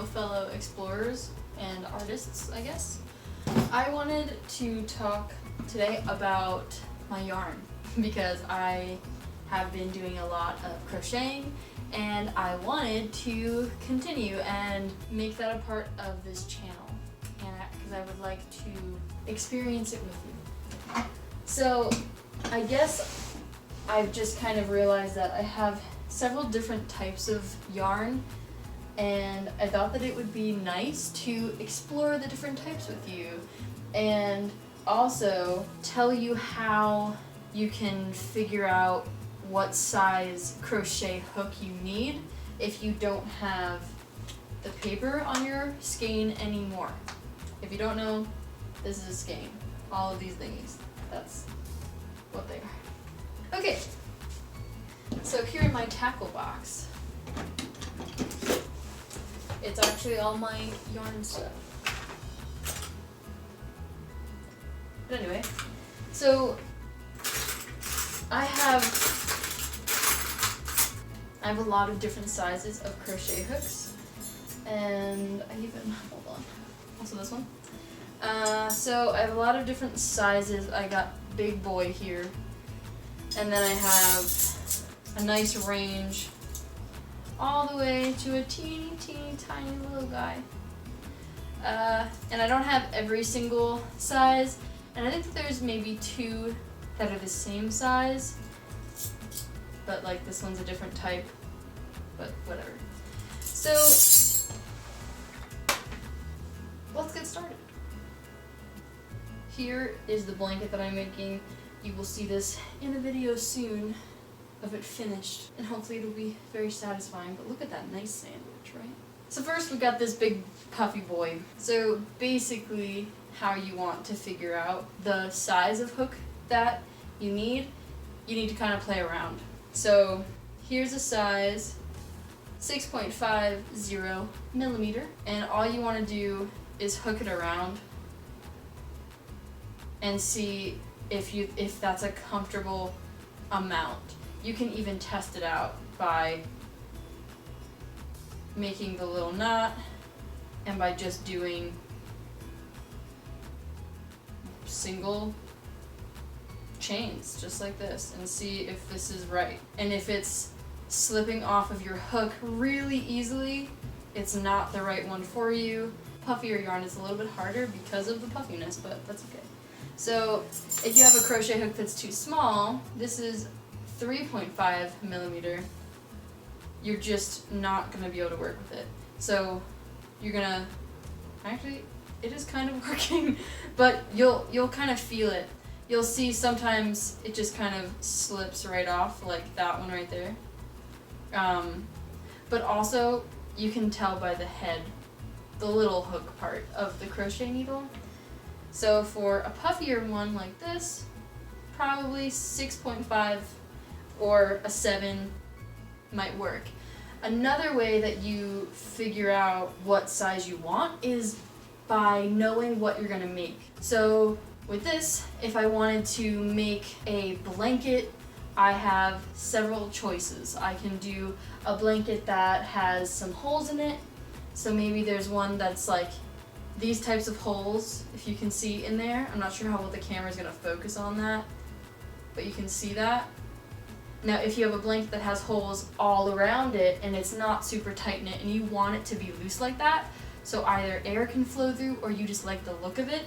fellow explorers and artists, I guess. I wanted to talk today about my yarn because I have been doing a lot of crocheting and I wanted to continue and make that a part of this channel, and because I would like to experience it with you. So I guess I've just kind of realized that I have several different types of yarn, and I thought that it would be nice to explore the different types with you and also tell you how you can figure out what size crochet hook you need if you don't have the paper on your skein anymore. If you don't know, this is a skein. All of these thingies, that's what they are. Okay, so here in my tackle box, it's actually all my yarn stuff. But anyway, so I have a lot of different sizes of crochet hooks, and I even, hold on, also this one. So I have a lot of different sizes. I got big boy here, and then I have a nice range all the way to a teeny tiny little guy. And I don't have every single size, and I think that there's maybe two that are the same size, but like this one's a different type, but whatever. So let's get started. Here is the blanket that I'm making. You will see this in a video soon of it finished, and hopefully it'll be very satisfying. But look at that nice sandwich, right? So first we got this big puffy boy. So basically how you want to figure out the size of hook that you need to kind of play around. So here's a size 6.50 millimeter, and all you want to do is hook it around and see if that's a comfortable amount. You can even test it out by making the little knot and by just doing single chains just like this, and see if this is right. And if it's slipping off of your hook really easily, it's not the right one for you. Puffier yarn is a little bit harder because of the puffiness, but that's okay. So if you have a crochet hook that's too small, this is 3.5 millimeter, you're just not going to be able to work with it. So you're going to, actually it is kind of working, but you'll kind of feel it. You'll see sometimes it just kind of slips right off, like that one right there. But also you can tell by the head, the little hook part of the crochet needle. So for a puffier one like this, probably 6.5 or a 7 might work. Another way that you figure out what size you want is by knowing what you're gonna make. So with this, if I wanted to make a blanket, I have several choices. I can do a blanket that has some holes in it. So maybe there's one that's like these types of holes, if you can see in there. I'm not sure how well the camera's gonna focus on that, but you can see that. Now if you have a blanket that has holes all around it and it's not super tight knit and you want it to be loose like that, so either air can flow through or you just like the look of it,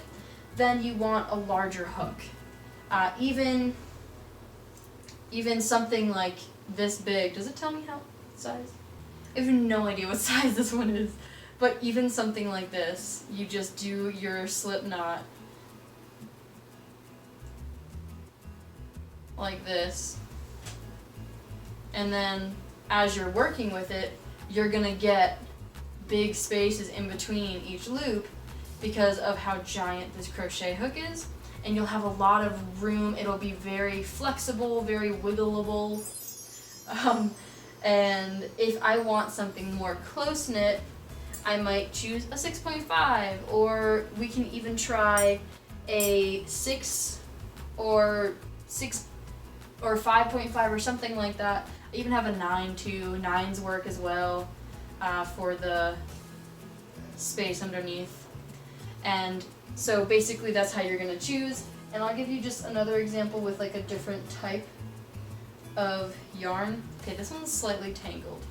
then you want a larger hook. Even something like this big, does it tell me how size? I have no idea what size this one is, but even something like this, you just do your slip knot like this, and then as you're working with it, you're gonna get big spaces in between each loop because of how giant this crochet hook is, and you'll have a lot of room. It'll be very flexible, very wiggleable. And if I want something more close-knit, I might choose a 6.5, or we can even try a 6 or 5.5 or something like that. I even have a 9 too. 9s work as well for the space underneath. And so basically that's how you're gonna choose. And I'll give you just another example with like a different type of yarn. Okay, this one's slightly tangled.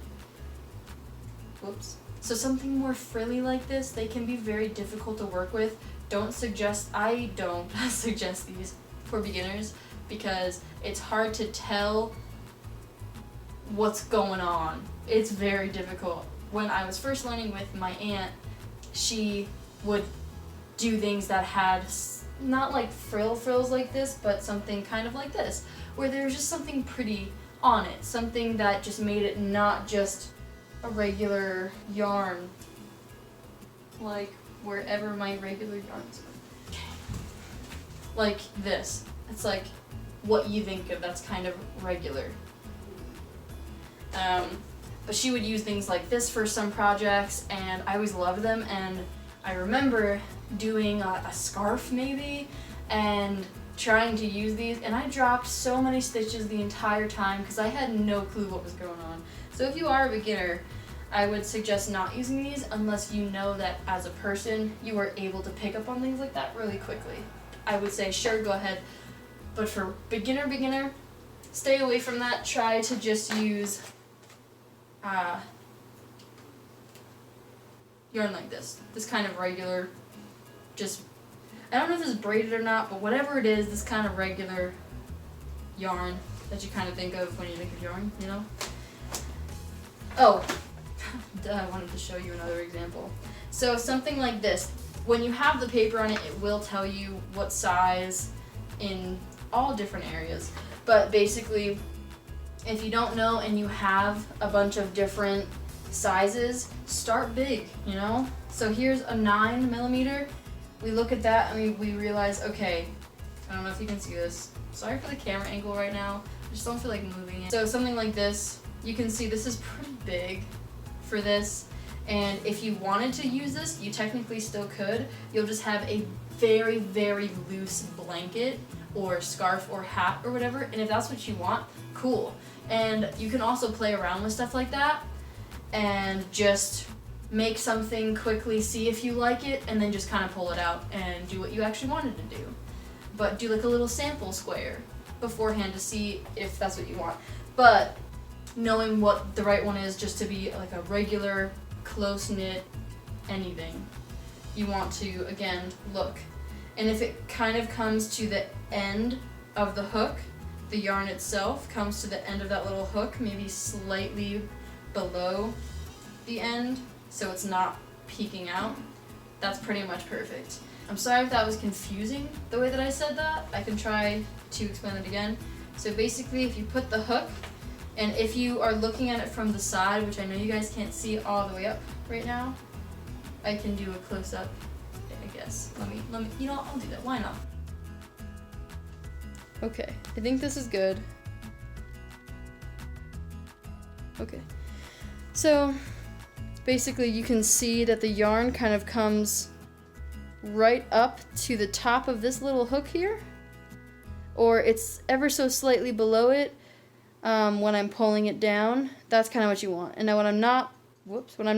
Whoops. So something more frilly like this, they can be very difficult to work with. I don't suggest these for beginners because it's hard to tell what's going on. It's very difficult. When I was first learning with my aunt, she would do things that had not like frills like this, but something kind of like this, where there was just something pretty on it, something that just made it not just a regular yarn, like wherever my regular yarns are. Like this. It's like what you think of, that's kind of regular. But she would use things like this for some projects, and I always loved them. And I remember doing a scarf maybe, and trying to use these, and I dropped so many stitches the entire time because I had no clue what was going on. So if you are a beginner, I would suggest not using these unless you know that as a person you are able to pick up on things like that really quickly. I would say sure, go ahead, but for beginner, stay away from that. Try to just use yarn like this kind of regular, just, I don't know if this is braided or not, but whatever it is, this kind of regular yarn that you kind of think of when you think of yarn, you know? Oh, I wanted to show you another example. So something like this, when you have the paper on it, it will tell you what size in all different areas. But basically, if you don't know and you have a bunch of different sizes, start big, you know? So here's a 9mm. We look at that and we realize, okay, I don't know if you can see this. Sorry for the camera angle right now. I just don't feel like moving it. So something like this, you can see this is pretty big for this. And if you wanted to use this, you technically still could. You'll just have a very, very loose blanket or scarf or hat or whatever. And if that's what you want, cool. And you can also play around with stuff like that and just make something quickly, see if you like it, and then just kind of pull it out and do what you actually wanted to do. But do like a little sample square beforehand to see if that's what you want. But knowing what the right one is, just to be like a regular, close-knit anything, you want to, again, look. And if it kind of comes to the end of the hook, the yarn itself comes to the end of that little hook, maybe slightly below the end, so it's not peeking out, that's pretty much perfect. I'm sorry if that was confusing, the way that I said that. I can try to explain it again. So basically, if you put the hook, and if you are looking at it from the side, which I know you guys can't see all the way up right now, I can do a close-up, I guess. Let me, you know what, I'll do that, why not? Okay, I think this is good. Okay, so basically you can see that the yarn kind of comes right up to the top of this little hook here, or it's ever so slightly below it when I'm pulling it down. That's kind of what you want. And now when I'm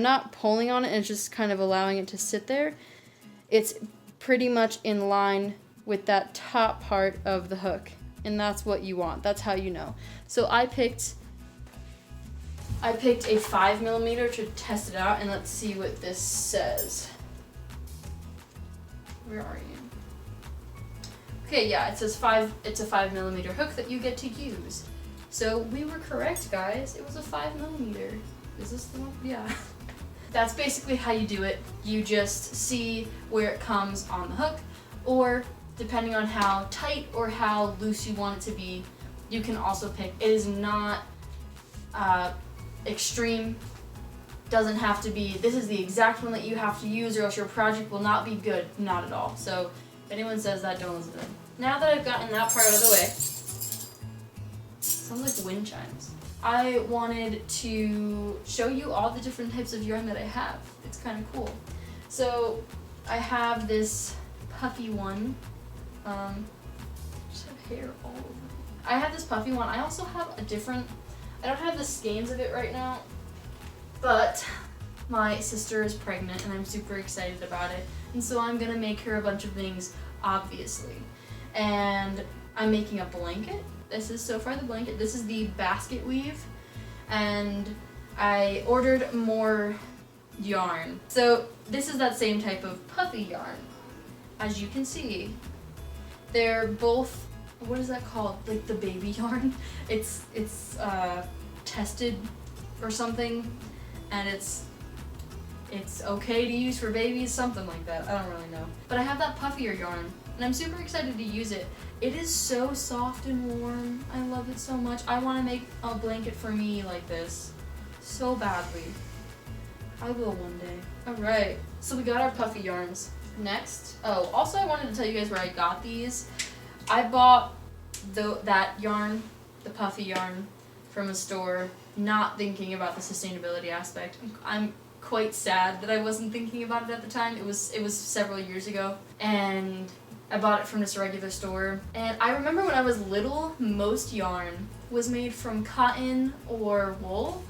not pulling on it and it's just kind of allowing it to sit there, it's pretty much in line with that top part of the hook, and that's what you want. That's how you know. So I picked a 5mm to test it out, and let's see what this says. Where are you? Okay, yeah, it says it's a 5mm hook that you get to use. So we were correct, guys. It was a 5mm. Is this the one? Yeah. That's basically how you do it. You just see where it comes on the hook, or depending on how tight or how loose you want it to be, you can also pick. It is not extreme. Doesn't have to be, this is the exact one that you have to use or else your project will not be good. Not at all. So if anyone says that, don't listen to them. Now that I've gotten that part out of the way, sounds like wind chimes. I wanted to show you all the different types of yarn that I have. It's kind of cool. So I have this puffy one. Just have hair all over it. I have this puffy one. I also have a different, I don't have the skeins of it right now, but my sister is pregnant and I'm super excited about it. And so I'm gonna make her a bunch of things, obviously. And I'm making a blanket. This is so far the blanket. This is the basket weave. And I ordered more yarn. So this is that same type of puffy yarn. As you can see, they're both, what is that called? Like the baby yarn. It's tested or something, and it's okay to use for babies, something like that. I don't really know. But I have that puffier yarn, and I'm super excited to use it. It is so soft and warm. I love it so much. I want to make a blanket for me like this so badly. I will one day. Alright, so we got our puffy yarns. Next, also I wanted to tell you guys where I got these. I bought that yarn, the puffy yarn, from a store, not thinking about the sustainability aspect. I'm quite sad that I wasn't thinking about it at the time. It was several years ago, and I bought it from just a regular store. And I remember when I was little, most yarn was made from cotton or wool.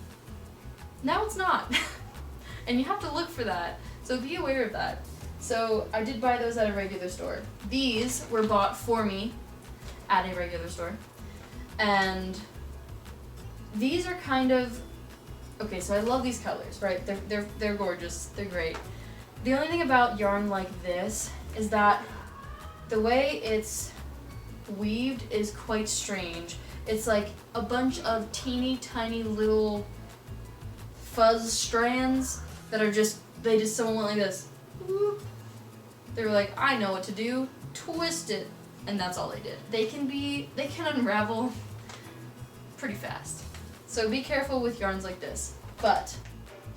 Now it's not. And you have to look for that, so be aware of that. So I did buy those at a regular store. These were bought for me at a regular store. And these are kind of, okay, so I love these colors, right? They're gorgeous, they're great. The only thing about yarn like this is that the way it's weaved is quite strange. It's like a bunch of teeny tiny little fuzz strands that are someone went like this. Whoop. They were like, I know what to do, twist it, and that's all they did. They can unravel pretty fast. So be careful with yarns like this. But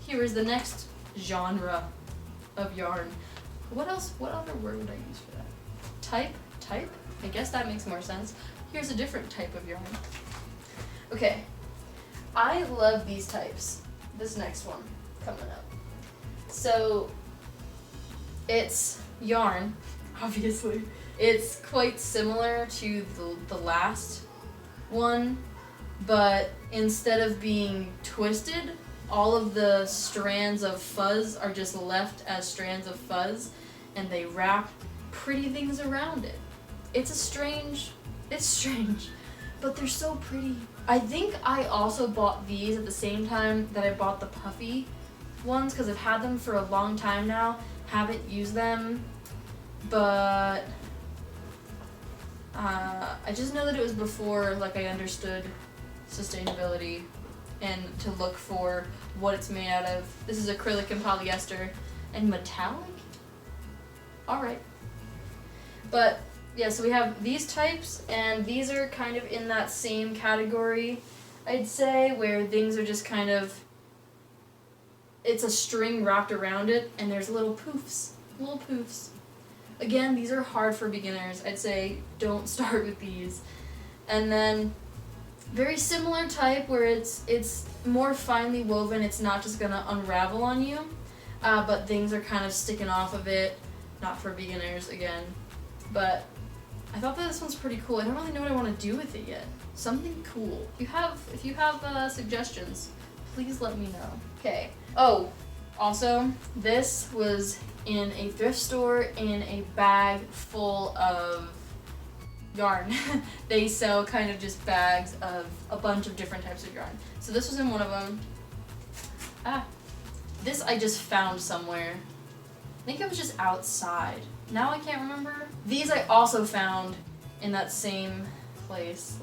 here is the next genre of yarn. What other word would I use for that? Type? I guess that makes more sense. Here's a different type of yarn. Okay, I love these types. This next one coming up. So it's yarn, obviously. It's quite similar to the last one, but instead of being twisted, all of the strands of fuzz are just left as strands of fuzz, and they wrap pretty things around it. It's strange, but they're so pretty. I think I also bought these at the same time that I bought the puffy ones, because I've had them for a long time now, haven't used them, but I just know that it was before I understood sustainability and to look for what it's made out of. This is acrylic and polyester and metallic? Alright. But yeah, so we have these types, and these are kind of in that same category, I'd say, where things are just kind of, it's a string wrapped around it, and there's little poofs. Again, these are hard for beginners. I'd say don't start with these. And then very similar type where it's more finely woven. It's not just gonna unravel on you, but things are kind of sticking off of it. Not for beginners again, but I thought that this one's pretty cool. I don't really know what I want to do with it yet. Something cool. If you have suggestions, please let me know. Okay. Oh, also, this was in a thrift store in a bag full of yarn. They sell kind of just bags of a bunch of different types of yarn. So this was in one of them. This I just found somewhere. I think it was just outside. Now I can't remember. These I also found in that same place,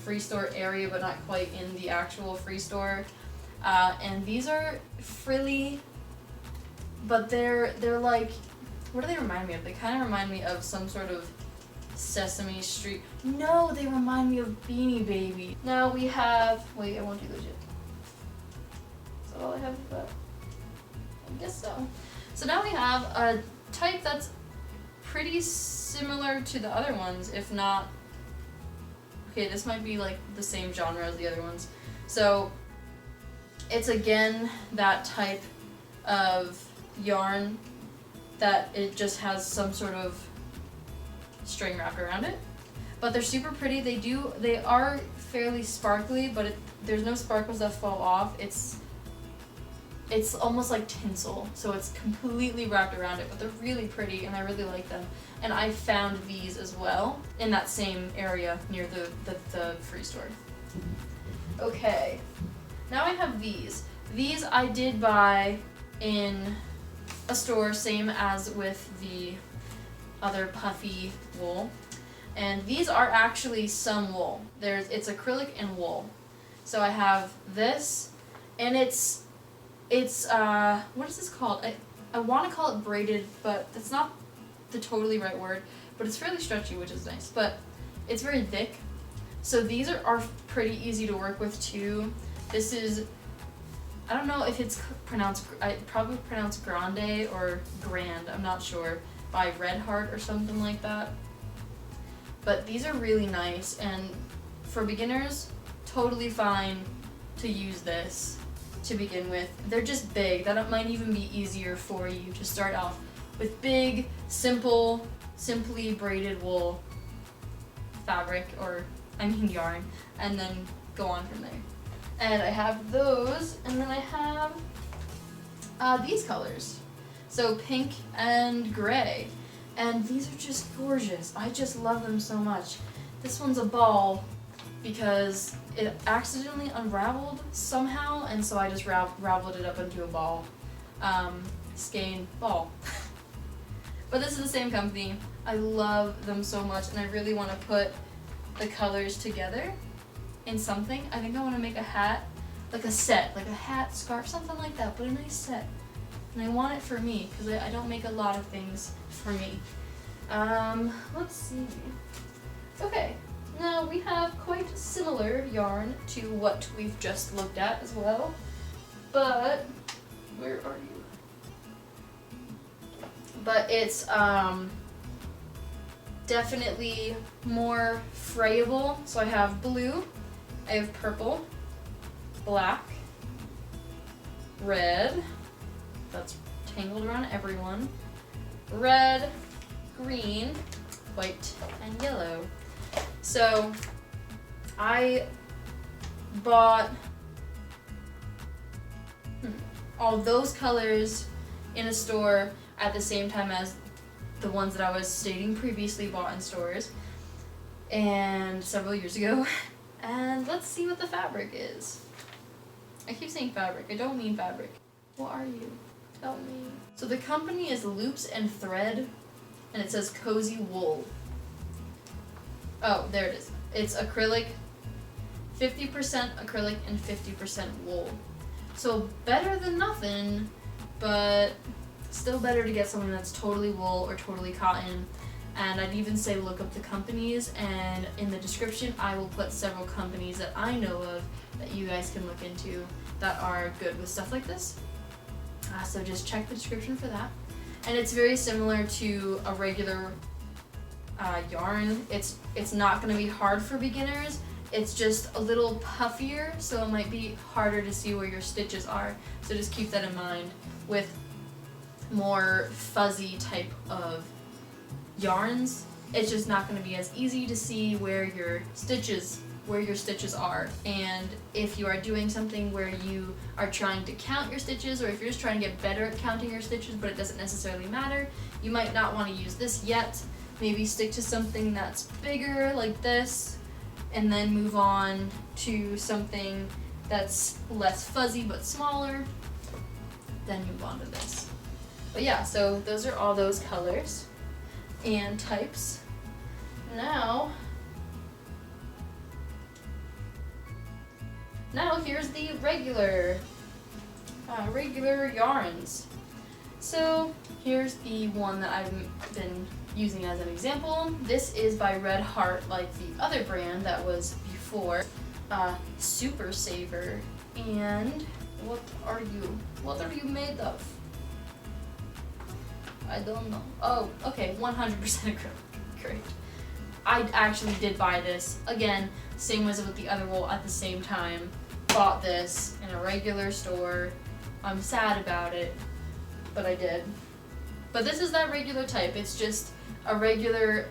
free store area, but not quite in the actual free store. And these are frilly, but they're like, what do they remind me of? They kind of remind me of some sort of Sesame Street. No, they remind me of Beanie Baby. Now we have, wait, I won't do those yet. Is that all I have for that? I guess so. So now we have a type that's pretty similar to the other ones, if not, okay, this might be the same genre as the other ones. So it's again that type of yarn that it just has some sort of string wrapped around it, but they're super pretty. They are fairly sparkly, but there's no sparkles that fall off. it's almost like tinsel, so it's completely wrapped around it, but they're really pretty and I really like them. And I found these as well in that same area near the free store. Okay, now I have these. These I did buy in a store, same as with the other puffy wool. And these are actually some wool. It's acrylic and wool. So I have this, and it's what is this called? I want to call it braided, but that's not the totally right word. But it's fairly stretchy, which is nice. But it's very thick. So these are pretty easy to work with too. This is, I don't know if it's pronounced, I probably pronounced grande or grand, I'm not sure, by Red Heart or something like that. But these are really nice, and for beginners, totally fine to use this to begin with. They're just big. That might even be easier for you to start off with big, simply braided wool fabric, or I mean yarn, and then go on from there. And I have those, and then I have these colors. So pink and gray. And these are just gorgeous. I just love them so much. This one's a ball because it accidentally unraveled somehow, and so I just raveled it up into a ball. Skein ball. But this is the same company. I love them so much, and I really want to put the colors together in something. I think I want to make a hat, like a set, like a hat, scarf, something like that, but a nice set. And I want it for me, because I don't make a lot of things for me. Let's see. Okay, now we have quite similar yarn to what we've just looked at as well. But, where are you? But it's definitely more frayable. So I have blue, I have purple, black, red, that's tangled around everyone, red, green, white, and yellow. So I bought all those colors in a store at the same time as the ones that I was stating previously bought in stores and several years ago. And let's see what the fabric is. I keep saying fabric, I don't mean fabric. What are you? Tell me. So the company is Loops and Thread, and it says Cozy Wool. Oh, there it is. It's acrylic, 50% acrylic and 50% wool. So better than nothing, but still better to get something that's totally wool or totally cotton. And I'd even say look up the companies, and in the description I will put several companies that I know of that you guys can look into that are good with stuff like this. So just check the description for that. And it's very similar to a regular yarn. It's not going to be hard for beginners. It's just a little puffier, so it might be harder to see where your stitches are. So just keep that in mind with more fuzzy type of yarns. It's just not going to be as easy to see where your stitches are. And if you are doing something where you are trying to count your stitches, or if you're just trying to get better at counting your stitches but it doesn't necessarily matter, you might not want to use this yet. Maybe stick to something that's bigger like this, and then move on to something that's less fuzzy but smaller, then move on to this. But yeah, so those are all those colors and types. Now here's the regular yarns. So here's the one that I've been using as an example. This is by Red Heart, like the other brand that was before, Super Saver. And what are you made of? I don't know. Oh, okay, 100% acrylic. Great. I actually did buy this. Again, same as with the other wool at the same time. Bought this in a regular store. I'm sad about it, but I did. But this is that regular type. It's just a regular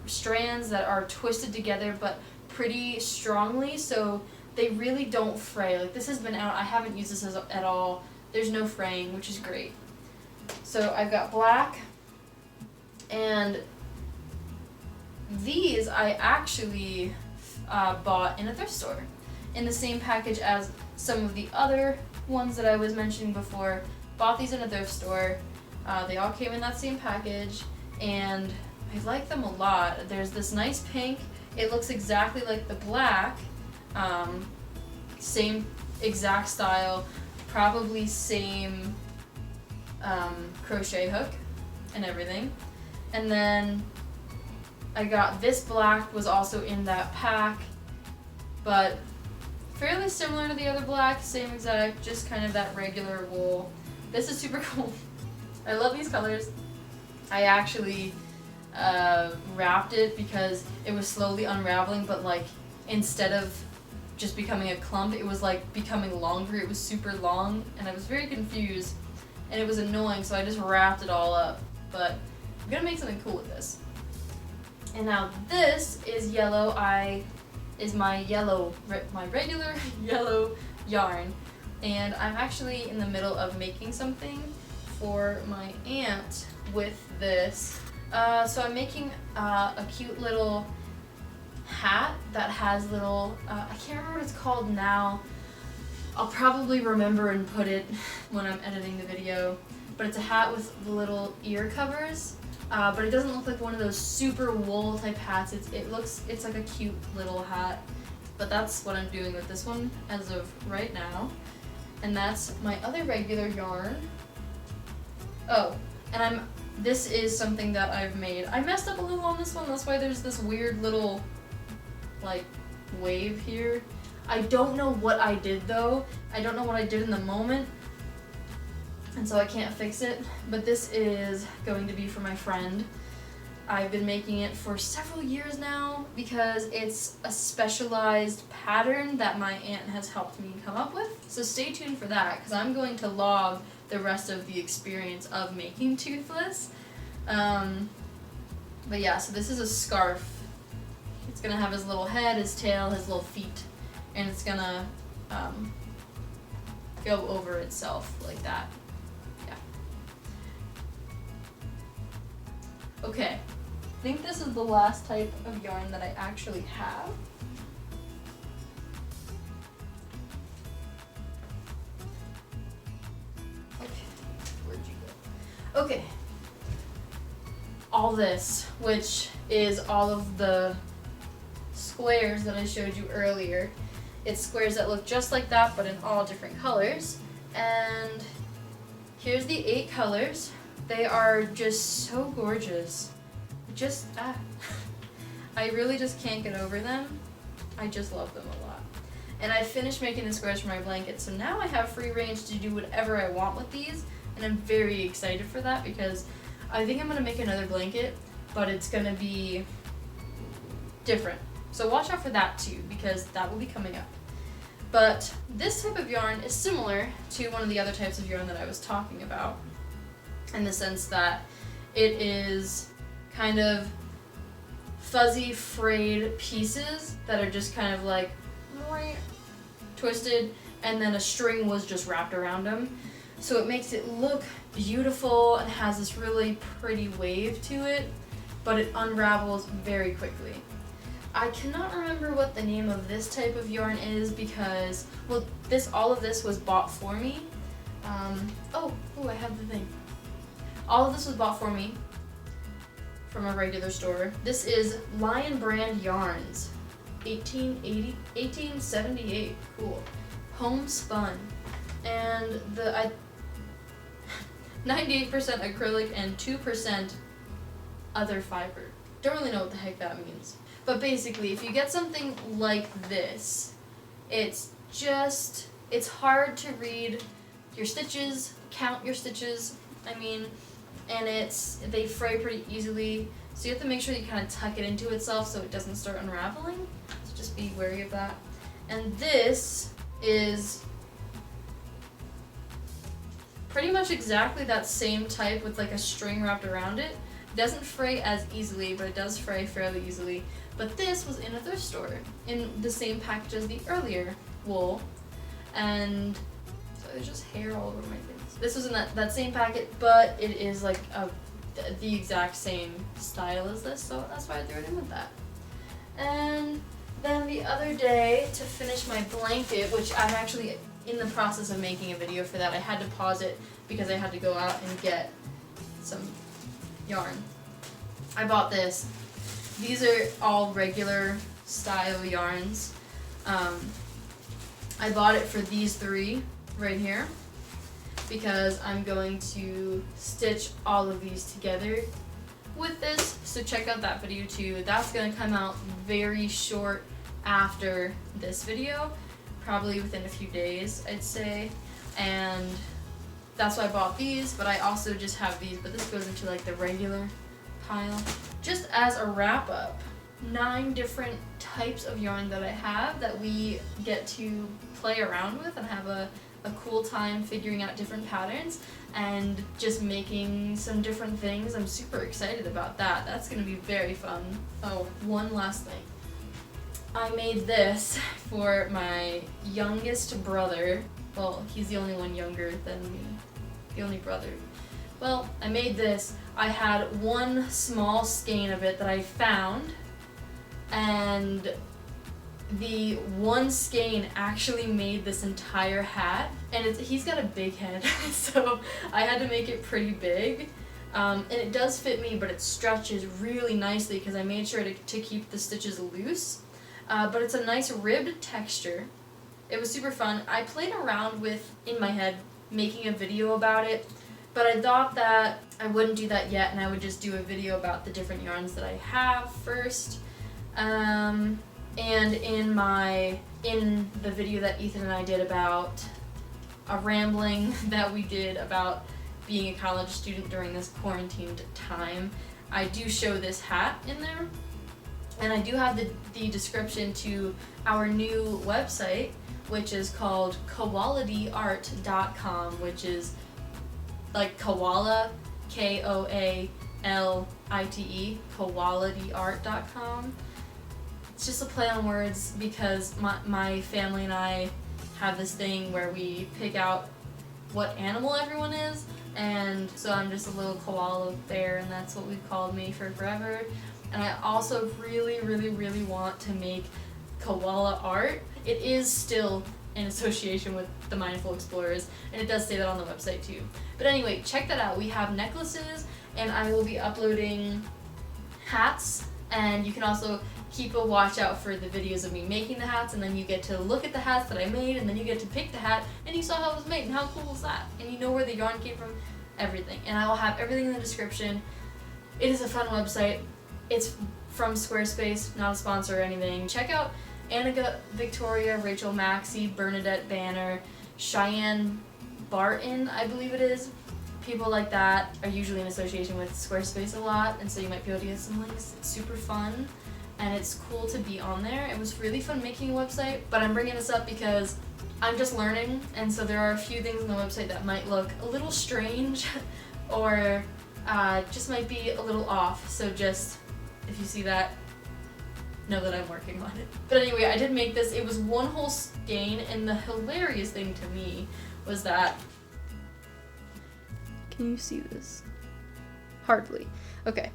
strands that are twisted together but pretty strongly, so they really don't fray. Like, this has been out, I haven't used this at all there's no fraying, which is great. So I've got black, and these I actually bought in a thrift store in the same package as some of the other ones that I was mentioning before. Bought these in a thrift store. They all came in that same package, and I like them a lot. There's this nice pink. It looks exactly like the black. Same exact style, probably same crochet hook and everything. And then I got this black, was also in that pack, but fairly similar to the other black, same exact, just kind of that regular wool. This is super cool. I love these colors. I actually wrapped it because it was slowly unraveling, but like instead of just becoming a clump, it was like becoming longer. It was super long, and I was very confused, and it was annoying, so I just wrapped it all up. But I'm gonna make something cool with this. And now this is yellow. Is my regular yellow yarn, and I'm actually in the middle of making something for my aunt with this. So I'm making a cute little hat that has little, I can't remember what it's called now. I'll probably remember and put it when I'm editing the video. But it's a hat with the little ear covers. But it doesn't look like one of those super wool type hats. It's like a cute little hat. But that's what I'm doing with this one as of right now. And that's my other regular yarn. Oh, and this is something that I've made. I messed up a little on this one, that's why there's this weird little like wave here. I don't know what I did though. I don't know what I did in the moment, and so I can't fix it. But this is going to be for my friend. I've been making it for several years now because it's a specialized pattern that my aunt has helped me come up with. So stay tuned for that, because I'm going to log the rest of the experience of making Toothless. But yeah, so this is a scarf. It's gonna have his little head, his tail, his little feet, and it's gonna go over itself like that. Yeah. Okay, I think this is the last type of yarn that I actually have. Okay, where'd you go? Okay. All this, which is all of the squares that I showed you earlier. It's squares that look just like that, but in all different colors. And here's the 8 colors. They are just so gorgeous. I really just can't get over them. I just love them a lot. And I finished making the squares for my blanket, so now I have free range to do whatever I want with these, and I'm very excited for that because I think I'm gonna make another blanket, but it's gonna be different. So watch out for that too, because that will be coming up. But this type of yarn is similar to one of the other types of yarn that I was talking about, in the sense that it is kind of fuzzy frayed pieces that are just kind of like twisted, and then a string was just wrapped around them. So it makes it look beautiful and has this really pretty wave to it, but it unravels very quickly. I cannot remember what the name of this type of yarn is because, well, all of this was bought for me. I have the thing. All of this was bought for me from a regular store. This is Lion Brand Yarns, 1878, cool. Homespun, and 98% acrylic and 2% other fiber. Don't really know what the heck that means. But basically, if you get something like this, it's hard to read your stitches, count your stitches, and they fray pretty easily. So you have to make sure you kind of tuck it into itself so it doesn't start unraveling. So just be wary of that. And this is pretty much exactly that same type with like a string wrapped around it. It doesn't fray as easily, but it does fray fairly easily. But this was in a thrift store in the same package as the earlier wool. And so there's just hair all over my face. This was in that same packet, but it is like the exact same style as this, so that's why I threw it in with that. And then the other day, to finish my blanket, which I'm actually in the process of making a video for that, I had to pause it because I had to go out and get some yarn. I bought this. These are all regular style yarns. I bought it for these 3 right here because I'm going to stitch all of these together with this, so check out that video too. That's going to come out very short after this video, probably within a few days, I'd say, and that's why I bought these, but I also just have these, but this goes into like the regular pile. Just as a wrap up, 9 different types of yarn that I have that we get to play around with and have a cool time figuring out different patterns and just making some different things. I'm super excited about that. That's going to be very fun. Oh, one last thing. I made this for my youngest brother. Well, he's the only one younger than me. The only brother. Well, I made this. I had one small skein of it that I found, and the one skein actually made this entire hat, and he's got a big head, so I had to make it pretty big. And it does fit me, but it stretches really nicely because I made sure to keep the stitches loose. But it's a nice ribbed texture. It was super fun. I played around with, in my head, making a video about it, but I thought that I wouldn't do that yet, and I would just do a video about the different yarns that I have first. And in the video that Ethan and I did about a rambling that we did about being a college student during this quarantined time, I do show this hat in there. And I do have the description to our new website, which is called koalityart.com, which is like koala, Koalite, koalityart.com. It's just a play on words because my family and I have this thing where we pick out what animal everyone is, and so I'm just a little koala bear, and that's what we've called me for forever. And I also really, really, really want to make koala art. It is still in association with the Mindful Explorers, and it does say that on the website too. But anyway, check that out. We have necklaces, and I will be uploading hats, and you can also keep a watch out for the videos of me making the hats, and then you get to look at the hats that I made, and then you get to pick the hat, and you saw how it was made, and how cool is that? And you know where the yarn came from, everything. And I will have everything in the description. It is a fun website. It's from Squarespace, not a sponsor or anything. Check out Annika, Victoria, Rachel Maxey, Bernadette Banner, Cheyenne Barton, I believe it is. People like that are usually in association with Squarespace a lot, and so you might be able to get some links. It's super fun, and it's cool to be on there. It was really fun making a website, but I'm bringing this up because I'm just learning, and so there are a few things on the website that might look a little strange or just might be a little off, so just if you see that, know that I'm working on it. But anyway, I did make this. It was one whole skein, and the hilarious thing to me was that... Can you see this? Hardly. Okay.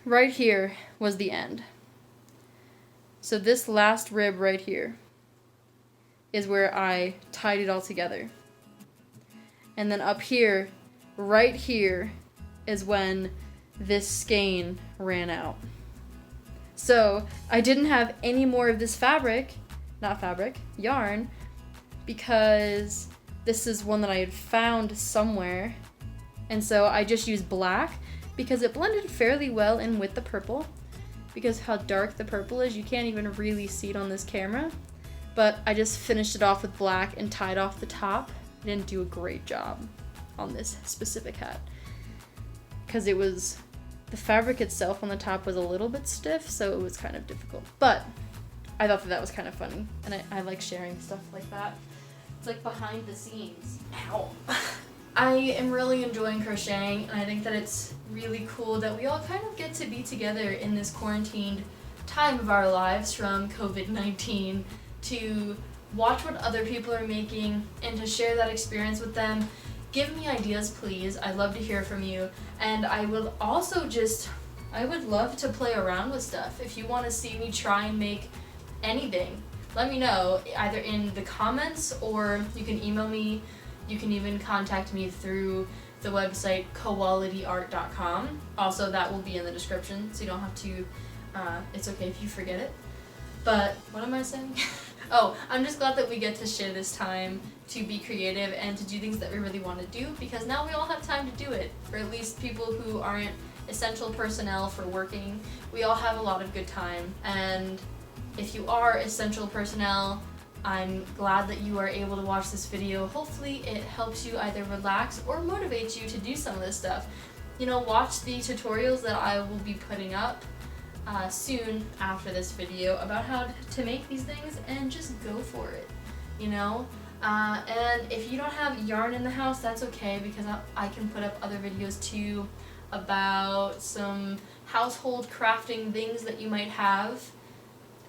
Right here was the end. So this last rib right here is where I tied it all together. And then up here, right here, is when this skein ran out. So I didn't have any more of this yarn, because this is one that I had found somewhere. And so I just used black because it blended fairly well in with the purple, because how dark the purple is, you can't even really see it on this camera. But I just finished it off with black and tied off the top. I didn't do a great job on this specific hat, because the fabric itself on the top was a little bit stiff, so it was kind of difficult. But I thought that was kind of funny, and I like sharing stuff like that. It's like behind the scenes. Ow. I am really enjoying crocheting, and I think that it's really cool that we all kind of get to be together in this quarantined time of our lives, from COVID-19 to watch what other people are making and to share that experience with them. Give me ideas, please. I'd love to hear from you. And I would also I would love to play around with stuff. If you want to see me try and make anything, let me know, either in the comments or you can email me. You can even contact me through the website qualityart.com. Also, that will be in the description, so you don't have to, it's okay if you forget it. But what am I saying? Oh, I'm just glad that we get to share this time to be creative and to do things that we really want to do, because now we all have time to do it. For at least people who aren't essential personnel for working, we all have a lot of good time. And if you are essential personnel, I'm glad that you are able to watch this video. Hopefully it helps you either relax or motivate you to do some of this stuff. You know, watch the tutorials that I will be putting up soon after this video about how to make these things, and just go for it, you know? And if you don't have yarn in the house, that's okay, because I can put up other videos too about some household crafting things that you might have,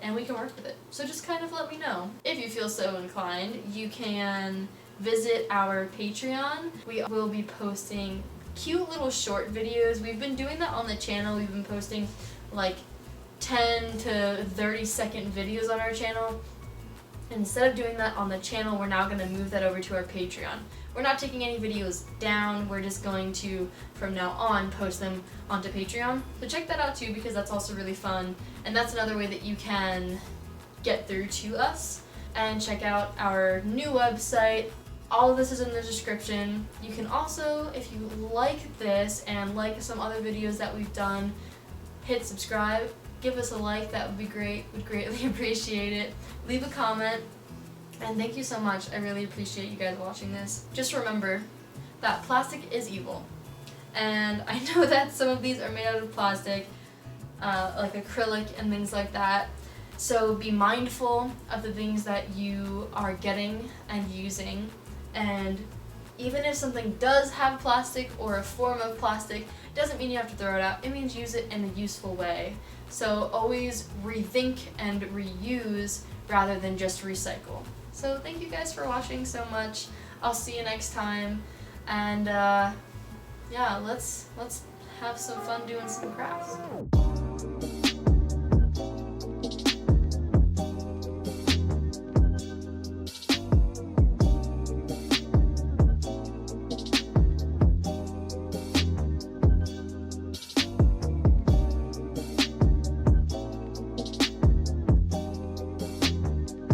and we can work with it. So just kind of let me know. If you feel so inclined, you can visit our Patreon. We will be posting cute little short videos. We've been doing that on the channel. We've been posting like 10 to 30-second videos on our channel. Instead of doing that on the channel, we're now going to move that over to our Patreon. We're not taking any videos down, we're just going to, from now on, post them onto Patreon. So check that out too, because that's also really fun, and that's another way that you can get through to us. And check out our new website. All of this is in the description. You can also, if you like this and like some other videos that we've done, hit subscribe, give us a like, that would be great, would greatly appreciate it. Leave a comment, and thank you so much. I really appreciate you guys watching this. Just remember that plastic is evil. And I know that some of these are made out of plastic, like acrylic and things like that. So be mindful of the things that you are getting and using. And even if something does have plastic or a form of plastic, doesn't mean you have to throw it out. It means use it in a useful way. So always rethink and reuse rather than just recycle. So thank you guys for watching so much. I'll see you next time. And yeah, let's have some fun doing some crafts.